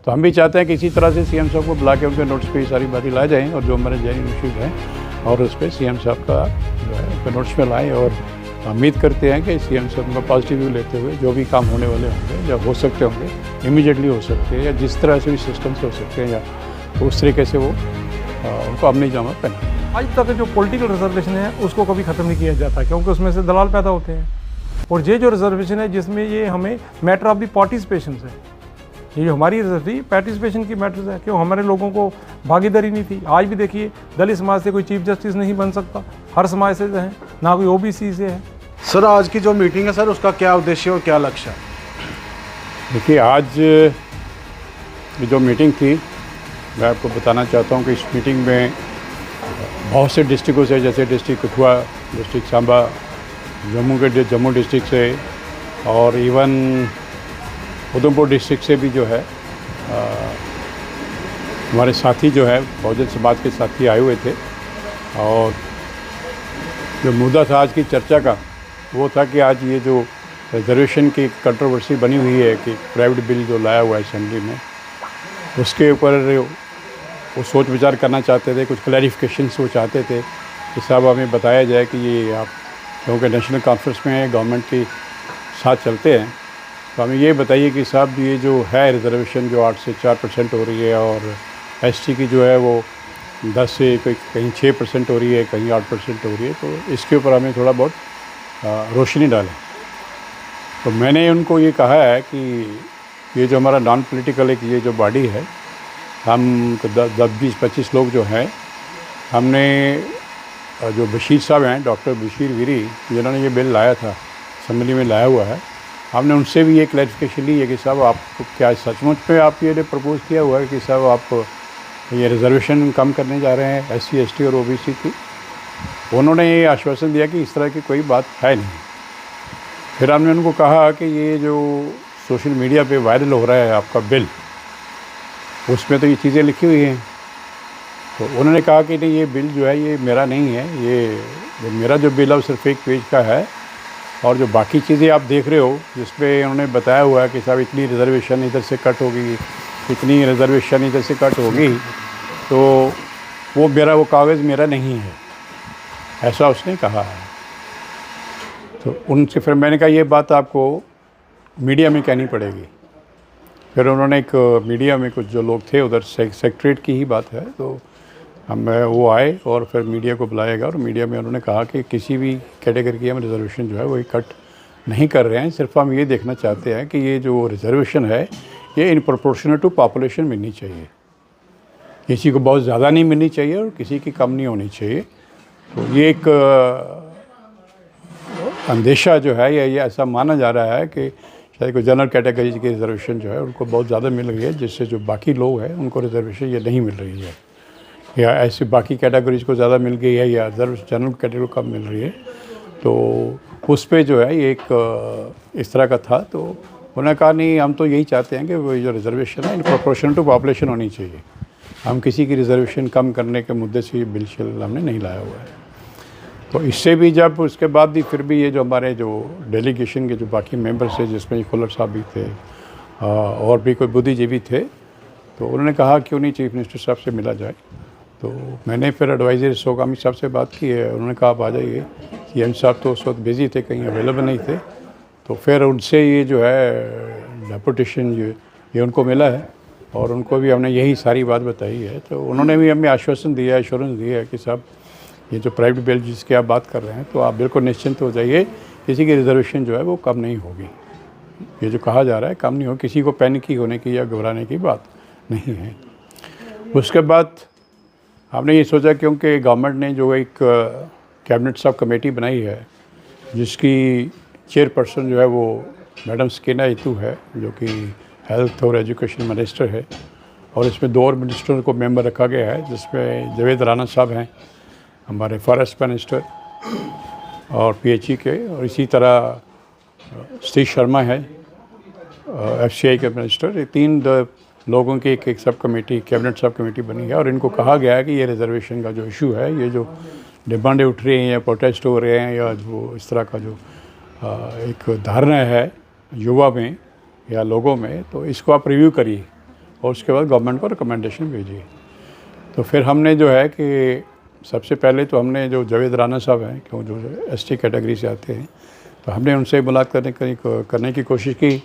तो हम भी चाहते हैं कि इसी तरह से सीएम साहब को बुला के उनके नोट्स पे ये सारी बातें ला जाएँ और जो हमारे जेन्युइन इश्यूज़ हैं और उस पर सीएम साहब का जो है उनके नोट्स में लाएँ। और उम्मीद करते हैं कि सीएम साहब का पॉजिटिव व्यू लेते हुए जो भी काम होने वाले होंगे या हो सकते होंगे इमीडिएटली हो सकते हैं या जिस तरह से भी सिस्टम से हो सकते हैं या तो उस तरीके से वो उनको अपनी जामा पहने। आज तक जो पॉलिटिकल रिजर्वेशन है उसको कभी ख़त्म नहीं किया जाता, क्योंकि उसमें से दलाल पैदा होते हैं। और ये जो रिजर्वेशन है जिसमें ये हमें मैटर ऑफ द पार्टिसिपेशन है, ये जो हमारी पार्टिसिपेशन की मैटर्स है, क्यों हमारे लोगों को भागीदारी नहीं थी। आज भी देखिए दलित समाज से कोई चीफ जस्टिस नहीं बन सकता, हर समाज से है, ना कोई ओबीसी से है। सर आज की जो मीटिंग है सर उसका क्या उद्देश्य और क्या लक्ष्य है? देखिए आज जो मीटिंग थी मैं आपको बताना चाहता हूँ कि इस मीटिंग में बहुत से डिस्ट्रिक्टों से, जैसे district Kathua, district Samba, Jammu district से और इवन उधमपुर डिस्ट्रिक्ट से भी जो है हमारे साथी जो है बहुजन समाज के साथी आए हुए थे। और जो मुद्दा था आज की चर्चा का वो था कि आज ये जो रिजर्वेशन की कंट्रोवर्सी बनी हुई है कि प्राइवेट बिल जो लाया हुआ है असेंबली में, उसके ऊपर वो सोच विचार करना चाहते थे, कुछ क्लैरिफिकेशंस वो चाहते थे कि साहब हमें बताया जाए कि ये आप क्योंकि नेशनल कॉन्फ्रेंस में गवर्नमेंट के साथ चलते हैं, तो हमें ये बताइए कि साहब ये जो है रिजर्वेशन जो 8 से 4% हो रही है और एसटी की जो है वो 10 से कहीं 6% हो रही है, कहीं 8% हो रही है, तो इसके ऊपर हमें थोड़ा बहुत रोशनी डालें। तो मैंने उनको ये कहा है कि ये जो हमारा नॉन पॉलिटिकल एक ये जो बॉडी है, हम 10-20-25 लोग जो हैं, हमने जो बशीर साहब हैं, डॉक्टर बशीर वीरी, जिन्होंने ये बिल लाया था असेंबली में लाया हुआ है, हमने उनसे भी ये क्लैरिफिकेशन ली है कि साहब आपको क्या सचमुच में आप ये प्रपोज़ किया हुआ है कि साहब आप ये रिजर्वेशन कम करने जा रहे हैं SC ST और OBC की। उन्होंने ये आश्वासन दिया कि इस तरह की कोई बात है नहीं। फिर हमने उनको कहा कि ये जो सोशल मीडिया पे वायरल हो रहा है आपका बिल, उसमें तो ये चीज़ें लिखी हुई हैं। तो उन्होंने कहा कि नहीं ये बिल जो है ये मेरा नहीं है, ये मेरा जो बिल है वो सिर्फ एक पेज का है और जो बाकी चीज़ें आप देख रहे हो जिसमें उन्होंने बताया हुआ है कि साहब इतनी रिजर्वेशन इधर से कट होगी, इतनी रिजर्वेशन इधर से कट होगी, तो वो कागज़ मेरा नहीं है, ऐसा उसने कहा है। तो उनसे फिर मैंने कहा ये बात आपको मीडिया में कहनी पड़ेगी। फिर उन्होंने एक मीडिया में कुछ जो लोग थे उधर सेक्रेटरीट की ही बात है, तो वो आए और फिर मीडिया को बुलाएगा और मीडिया में उन्होंने कहा कि किसी भी कैटेगरी की हम रिजर्वेशन जो है वो कट नहीं कर रहे हैं, सिर्फ हम ये देखना चाहते हैं कि ये जो रिजर्वेशन है ये इन प्रोपोर्शनल टू पॉपुलेशन मिलनी चाहिए, किसी को बहुत ज़्यादा नहीं मिलनी चाहिए और किसी की कम नहीं होनी चाहिए। तो ये एक अंदेशा जो है ये ऐसा माना जा रहा है कि शायद कोई जनरल कैटेगरीज की रिजर्वेशन जो है उनको बहुत ज़्यादा मिल रही है, जिससे जो बाकी लोग हैं उनको रिजर्वेशन ये नहीं मिल रही है, या ऐसे बाकी कैटेगरीज को ज़्यादा मिल गई है या जनरल कैटेगरी को कम मिल रही है। तो उस पर जो है ये एक इस तरह का था। तो उन्होंने कहा नहीं हम तो यही चाहते हैं कि वो जो रिजर्वेशन है इन प्रोपोर्शनल टू पॉपुलेशन होनी चाहिए, हम किसी की रिजर्वेशन कम करने के मुद्दे से ये बिल हमने नहीं लाया हुआ है। तो इससे भी जब उसके बाद भी फिर भी ये जो हमारे जो डेलीगेशन के जो बाकी मेंबर्स थे, जिसमें खुल्लर साहब भी थे और भी कोई बुद्धिजीवी थे, तो उन्होंने कहा क्यों नहीं चीफ मिनिस्टर साहब से मिला जाए। तो मैंने फिर एडवाइज़र सोगामी साहब से बात की है, उन्होंने कहा आप आ जाइए। CM साहब तो उस वक्त बिज़ी थे, कहीं अवेलेबल नहीं थे। तो फिर उनसे ये जो है डेपुटेशन ये उनको मिला है और उनको भी हमने यही सारी बात बताई है। तो उन्होंने भी हमें आश्वासन दिया है, एश्योरेंस दिया है कि साहब ये जो प्राइवेट बिल जिसके आप बात कर रहे हैं तो आप बिल्कुल निश्चिंत हो जाइए, किसी की रिजर्वेशन जो है वो कम नहीं होगी। ये जो कहा जा रहा है कम नहीं हो, किसी को पैनिकी होने की या घबराने की बात नहीं है। उसके बाद हमने ये सोचा क्योंकि गवर्नमेंट ने जो एक कैबिनेट सब कमेटी बनाई है जिसकी चेयरपर्सन जो है वो मैडम स्किना इतू है, जो कि हेल्थ और एजुकेशन मिनिस्टर है, और इसमें 2 और मिनिस्टरों को मेंबर रखा गया है, जिसमें जावेद राना साहब हैं हमारे फॉरेस्ट मिनिस्टर और PHE के, और इसी तरह सतीश शर्मा है FCI के मिनिस्टर। ये 3 लोगों की एक sub committee, cabinet sub committee बनी है और इनको कहा गया है कि ये रिजर्वेशन का जो इशू है, ये जो डिमांडें उठ रही हैं या प्रोटेस्ट हो रहे हैं या जो इस तरह का जो एक धारणा है युवा में या लोगों में, तो इसको आप रिव्यू करिए और उसके बाद गवर्नमेंट को रिकमेंडेशन भेजी। तो फिर हमने जो है कि सबसे पहले तो हमने जो जावेद राना साहब हैं, क्यों जो एसटी कैटेगरी से आते हैं, तो हमने उनसे मुलाकात करने की कोशिश की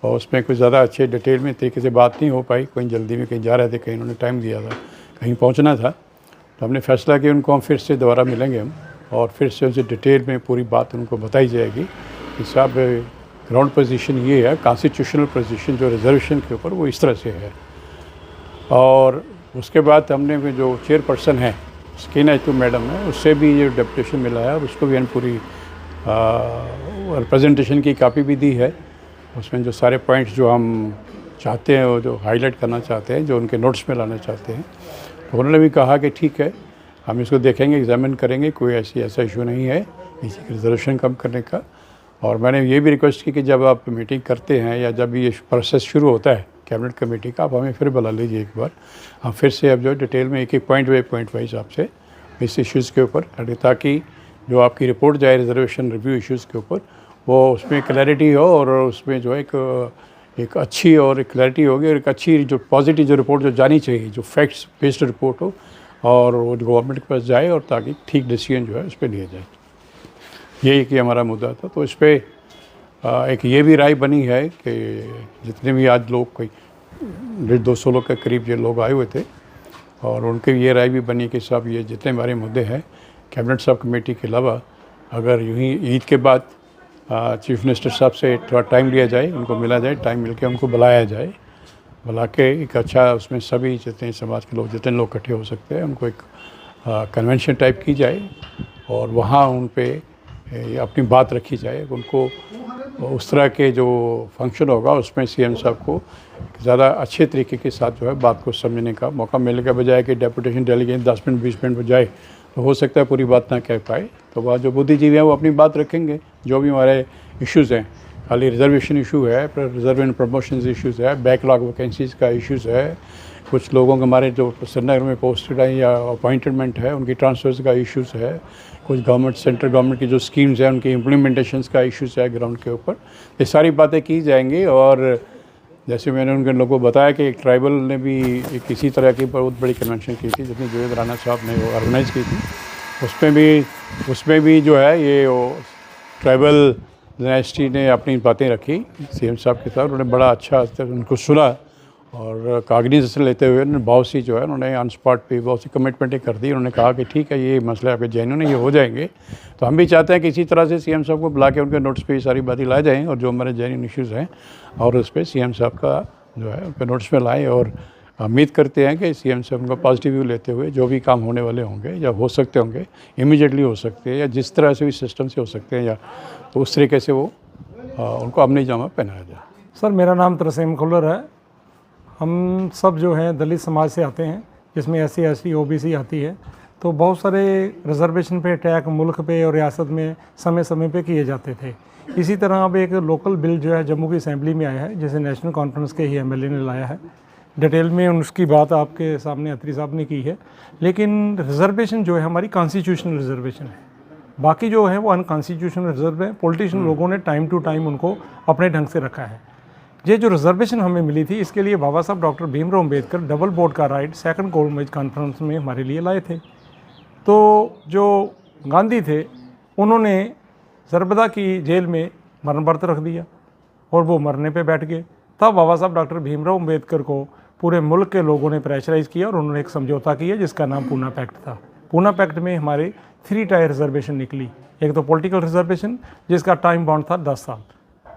और उसमें कुछ ज़्यादा अच्छे डिटेल में तरीके से बात नहीं हो पाई। कोई जल्दी में कहीं जा रहे थे, कहीं उन्होंने टाइम दिया था, कहीं पहुंचना था। तो हमने फैसला किया उनको हम फिर से दोबारा मिलेंगे हम, और फिर से उनसे डिटेल में पूरी बात उनको बताई जाएगी कि साहब ग्राउंड पोजीशन ये है, कॉन्स्टिट्यूशनल पोजीशन जो रिजर्वेशन के ऊपर वो इस तरह से है। और उसके बाद हमने भी जो चेयरपर्सन है स्किन एचू मैडम है, उससे भी ये डेपुटेशन मिला है और उसको भी हमने पूरी रिप्रेजेंटेशन की कापी भी दी है। उसमें जो सारे पॉइंट्स जो हम चाहते हैं, वो जो हाईलाइट करना चाहते हैं, जो उनके नोट्स में लाना चाहते हैं, तो उन्होंने भी कहा कि ठीक है, हम इसको देखेंगे, एग्जामिन करेंगे, कोई ऐसा इशू नहीं है इसी रिजर्वेशन कम करने का। और मैंने ये भी रिक्वेस्ट की कि जब आप मीटिंग करते हैं या जब ये प्रोसेस शुरू होता है कैबिनेट कमेटी का, आप हमें फिर बुला लीजिए एक बार, हम फिर से अब जो डिटेल में एक पॉइंट वाइज आपसे इस इश्यूज़ के ऊपर, ताकि जो आपकी रिपोर्ट जाए रिजर्वेशन रिव्यू इश्यूज़ के ऊपर, वो उसमें क्लैरिटी हो और उसमें जो एक अच्छी और एक क्लैरिटी होगी और एक अच्छी जो पॉजिटिव जो रिपोर्ट जो जानी चाहिए, जो फैक्ट्स बेस्ड रिपोर्ट हो और वो गवर्नमेंट के पास जाए, और ताकि ठीक डिसीजन जो है उस पर लिया जाए। यही कि हमारा मुद्दा था। तो इस पर एक ये भी राय बनी है कि जितने भी आज लोग, कोई 150-200 लोग के करीब ये लोग आए हुए थे, और उनकी ये राय भी बनी कि साहब ये जितने हमारे मुद्दे हैं कैबिनेट सब कमेटी के अलावा, अगर यूँ ही ईद के बाद चीफ मिनिस्टर साहब से थोड़ा टाइम लिया जाए, उनको मिला जाए, टाइम मिल के उनको बुलाया जाए, बुला के एक अच्छा उसमें सभी जितने समाज के लोग, जितने लोग इकट्ठे हो सकते हैं, उनको एक कन्वेंशन टाइप की जाए और वहाँ उन पे अपनी बात रखी जाए। उनको उस तरह के जो फंक्शन होगा उसमें सीएम साहब को ज़्यादा अच्छे तरीके के साथ जो है बात को समझने का मौका मिलने के बजाय कि डेपुटेशन डेलीगेट 10 मिनट 20 मिनट बजाए, तो हो सकता है पूरी बात ना कह पाए। तो वह जो बुद्धिजीवी हैं वो अपनी बात रखेंगे, जो भी हमारे इश्यूज़ हैं, खाली रिजर्वेशन इशू है, रिजर्व एंड प्रमोशन इश्यूज़ है, बैकलॉग वैकेंसीज़ का इश्यूज़ है, कुछ लोगों के हमारे जो श्रीनगर में पोस्टेड हैं या अपॉइंटमेंट है उनकी ट्रांसफर्स का इश्यूज़ है, कुछ गवर्नमेंट सेंट्रल गवर्नमेंट की जो स्कीम्स हैं उनकी इम्प्लीमेंटेशंस का इश्यूज़ है ग्राउंड के ऊपर। ये सारी बातें की जाएंगी। और जैसे मैंने उनके लोगों को बताया कि एक ट्राइबल ने भी एक इसी तरह की बहुत बड़ी कन्वेंशन की थी, जिसमें जावेद राना साहब ने वो ऑर्गेनाइज़ की थी। उसमें भी जो है ये ट्राइबल एसटी ने अपनी बातें रखी सीएम साहब के साथ। उन्होंने बड़ा अच्छा उनको सुना और कागनीज़ेशन लेते हुए उन्होंने बहुत सी जो है उन्होंने ऑन स्पॉट पे बहुत सी कमिटमेंटें कर दी। उन्होंने कहा कि ठीक है, ये मसले आपके जेन्युइन है, ये हो जाएंगे। तो हम भी चाहते हैं कि इसी तरह से सीएम साहब को बुला के उनके नोट्स पे ये सारी बातें लाई जाएँ और जो हमारे जेन्युइन इश्यूज़ हैं और उस पर सीएम साहब का जो है उनके नोट्स पे लाएँ। और उम्मीद करते हैं कि सीएम साहब उनका पॉजिटिव व्यू लेते हुए जो भी काम होने वाले होंगे या हो सकते होंगे, इमीडिएटली हो सकते हैं या जिस तरह से भी सिस्टम से हो सकते हैं, या तो उस तरीके से वो उनको अमली जामा पहनाया जाए। सर, मेरा नाम तरसेम खुल्लर है। हम सब जो हैं दलित समाज से आते हैं, जिसमें SC ST OBC आती है। तो बहुत सारे रिजर्वेशन पे अटैक मुल्क पे और रियासत में समय समय पे किए जाते थे। इसी तरह अब एक लोकल बिल जो है जम्मू की असेंबली में आया है, जिसे नेशनल कॉन्फ्रेंस के ही MLA ने लाया है। डिटेल में उसकी बात आपके सामने अत्री साहब ने की है। लेकिन रिजर्वेशन जो है हमारी कॉन्स्टिट्यूशनल रिजर्वेशन है, बाकी जो है वो अनकॉन्स्टिट्यूशनल रिजर्व है। पॉलिटिशियन लोगों ने टाइम टू टाइम उनको अपने ढंग से रखा है। ये जो रिजर्वेशन हमें मिली थी, इसके लिए बाबा साहब doctor Bhimrao Ambedkar double board का राइट सेकंड गोलमेज कॉन्फ्रेंस में हमारे लिए लाए थे। तो जो गांधी थे, उन्होंने सरबदा की जेल में मरण व्रत रख दिया और वो मरने पे बैठ गए। तब बाबा साहब डॉक्टर भीमराव अम्बेडकर को पूरे मुल्क के लोगों ने प्रेशराइज़ किया और उन्होंने एक समझौता किया जिसका नाम पूना पैक्ट था। पूना पैक्ट में हमारे 3 टायर रिजर्वेशन निकली। एक तो पॉलिटिकल रिजर्वेशन जिसका टाइम बाउंड था 10 साल,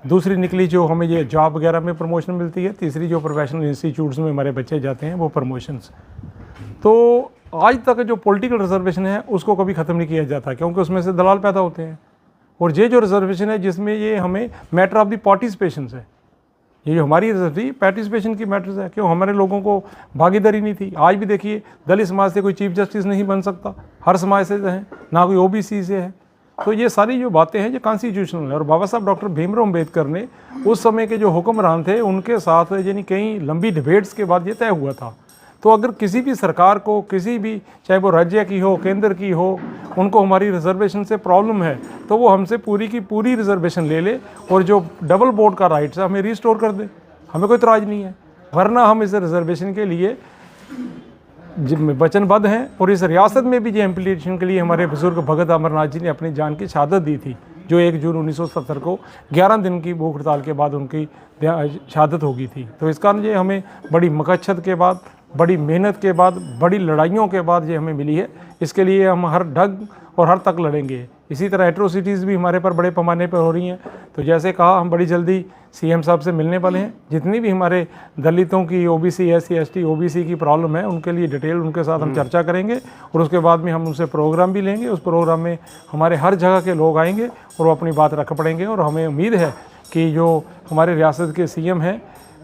दूसरी निकली जो हमें ये जॉब वगैरह में प्रमोशन मिलती है, तीसरी जो प्रोफेशनल इंस्टीट्यूट्स में हमारे बच्चे जाते हैं वो प्रमोशंस। तो आज तक जो पॉलिटिकल रिजर्वेशन है उसको कभी ख़त्म नहीं किया जाता, क्योंकि उसमें से दलाल पैदा होते हैं। और ये जो रिजर्वेशन है जिसमें ये हमें मैटर ऑफ द पार्टिसिपेशन है, ये जो हमारी पार्टिसिपेशन की मैटर्स है, क्यों हमारे लोगों को भागीदारी नहीं थी। आज भी देखिए, दलित समाज से कोई चीफ जस्टिस नहीं बन सकता, हर समाज से है, ना कोई OBC से है। तो ये सारी जो बातें हैं ये कॉन्स्टिट्यूशनल है। और बाबा साहब डॉक्टर भीमराव अम्बेडकर ने उस समय के जो हुक्मरान थे उनके साथ यानी कई लंबी डिबेट्स के बाद ये तय हुआ था। तो अगर किसी भी सरकार को, किसी भी, चाहे वो राज्य की हो, केंद्र की हो, उनको हमारी रिजर्वेशन से प्रॉब्लम है तो वो हमसे पूरी की पूरी रिजर्वेशन ले ले और जो डबल बोर्ड का राइट्स है हमें रिस्टोर कर दे, हमें कोई इतराज़ नहीं है। वरना हम इस रिजर्वेशन के लिए वचनबद्ध हैं। और इस रियासत में भी जो इम्प्लीमेंटेशन के लिए हमारे बुजुर्ग भगत अमरनाथ जी ने अपनी जान की शहादत दी थी, जो 1 जून 1970 को 11 दिन की भूख हड़ताल के बाद उनकी शहादत हो गई थी। तो इस कारण ये हमें बड़ी मकसद के बाद, बड़ी मेहनत के बाद, बड़ी लड़ाइयों के बाद ये हमें मिली है। इसके लिए हम हर ढंग और हर तक लड़ेंगे। इसी तरह एट्रोसिटीज़ भी हमारे पर बड़े पैमाने पर हो रही हैं। तो जैसे कहा, हम बड़ी जल्दी सीएम साहब से मिलने वाले हैं। जितनी भी हमारे दलितों की, ओबीसी, एससी, एसटी, ओबीसी की प्रॉब्लम है, उनके लिए डिटेल उनके साथ हम चर्चा करेंगे और उसके बाद में हम उनसे प्रोग्राम भी लेंगे। उस प्रोग्राम में हमारे हर जगह के लोग आएंगे और वो अपनी बात रख पड़ेंगे। और हमें उम्मीद है कि जो हमारे रियासत के सीएम हैं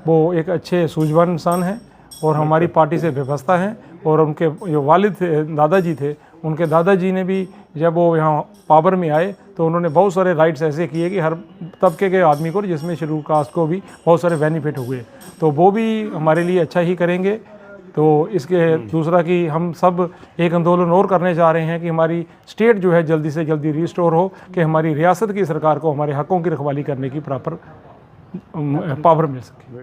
वो एक अच्छे सूझवान इंसान हैं और हमारी पार्टी से व्यवस्था हैं। और उनके जो वालिद थे, दादाजी थे, उनके दादाजी ने भी जब वो यहाँ पावर में आए तो उन्होंने बहुत सारे राइट्स ऐसे किए कि हर तबके के आदमी को, जिसमें शेड्यूल कास्ट को भी बहुत सारे बेनिफिट हुए। तो वो भी हमारे लिए अच्छा ही करेंगे। तो इसके दूसरा कि हम सब एक आंदोलन और करने जा रहे हैं कि हमारी स्टेट जो है जल्दी से जल्दी रिस्टोर हो, कि हमारी रियासत की सरकार को हमारे हकों की रखवाली करने की प्रॉपर पावर मिल सके।